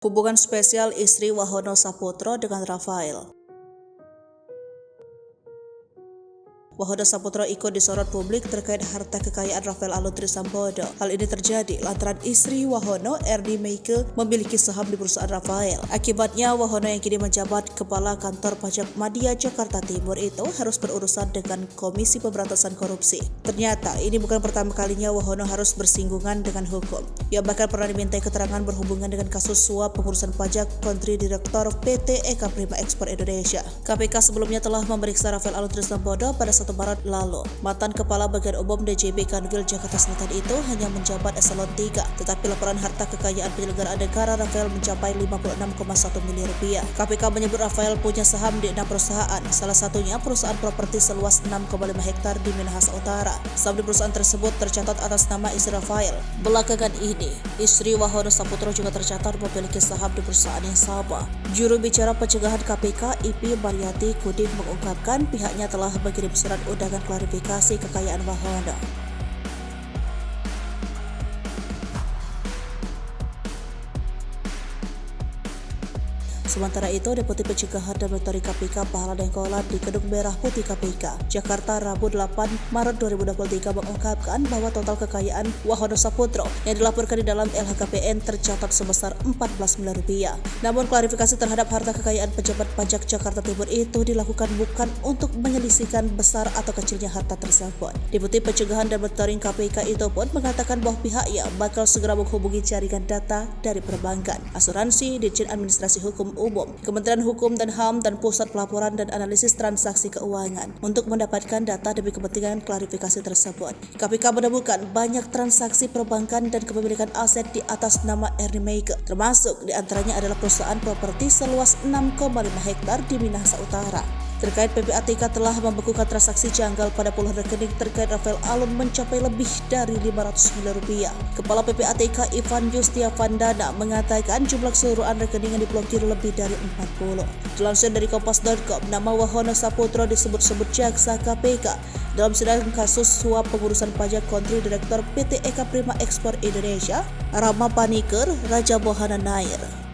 Hubungan spesial istri Wahono Saputro dengan Rafael. Wahono Saputro ikut disorot publik terkait harta kekayaan Rafael Alun Trisambodo. Hal ini terjadi lantaran istri Wahono, Erdi Meike, memiliki saham di perusahaan Rafael. Akibatnya, Wahono yang kini menjabat Kepala Kantor Pajak Madya Jakarta Timur itu harus berurusan dengan Komisi Pemberantasan Korupsi. Ternyata, ini bukan pertama kalinya Wahono harus bersinggungan dengan hukum. Ia bahkan pernah dimintai keterangan berhubungan dengan kasus suap pengurusan pajak Kontri Direktur PT Eka Prima Ekspor Indonesia. KPK sebelumnya telah memeriksa Rafael Alun Trisambodo pada 1 Maret lalu. Mantan Kepala Bagian Umum DJB Kanwil Jakarta Selatan itu hanya menjabat eselon 3, tetapi laporan harta kekayaan penyelenggara negara Rafael mencapai 56,1 miliar rupiah. KPK menyebut Rafael punya saham di 6 perusahaan, salah satunya perusahaan properti seluas 6,5 hektar di Minahasa Utara. Saham di perusahaan tersebut tercatat atas nama istri Rafael. Belakangan ini, istri Wahono Saputro juga tercatat memiliki saham di perusahaan yang sama. Juru bicara pencegahan KPK, IP Mariati Kudin, mengungkapkan pihaknya telah mengirim surat undangan klarifikasi kekayaan Wahono. Sementara itu, Deputi Pencegahan dan Monitoring KPK Pahala Dengkolan di Gedung Merah Putih KPK, Jakarta, Rabu 8 Maret 2023 mengungkapkan bahwa total kekayaan Wahono Saputro yang dilaporkan di dalam LHKPN tercatat sebesar 14 miliar rupiah. Namun, klarifikasi terhadap harta kekayaan pejabat pajak Jakarta Timur itu dilakukan bukan untuk menyelisihkan besar atau kecilnya harta tersebut. Deputi Pencegahan dan Monitoring KPK itu pun mengatakan bahwa pihaknya bakal segera menghubungi jaringan data dari perbankan, asuransi, Ditjen Administrasi Hukum Umum, Kementerian Hukum dan HAM, dan Pusat Pelaporan dan Analisis Transaksi Keuangan untuk mendapatkan data demi kepentingan klarifikasi tersebut. KPK menemukan banyak transaksi perbankan dan kepemilikan aset di atas nama Erdi Meike, termasuk diantaranya adalah perusahaan properti seluas 6,5 hektar di Minahasa Utara. Terkait PPATK telah membekukan transaksi janggal pada puluhan rekening terkait Rafael Alun mencapai lebih dari 500 miliar rupiah. Kepala PPATK Ivan Yustia Vandana mengatakan jumlah keseluruhan rekening yang diblokir lebih dari 40. Dilansir dari Kompas.com, nama Wahono Saputro disebut-sebut jaksa KPK dalam sidang kasus suap pengurusan pajak Kontri Direktur PT Eka Prima Ekspor Indonesia, Rama Paniker, Raja Bohana Nair.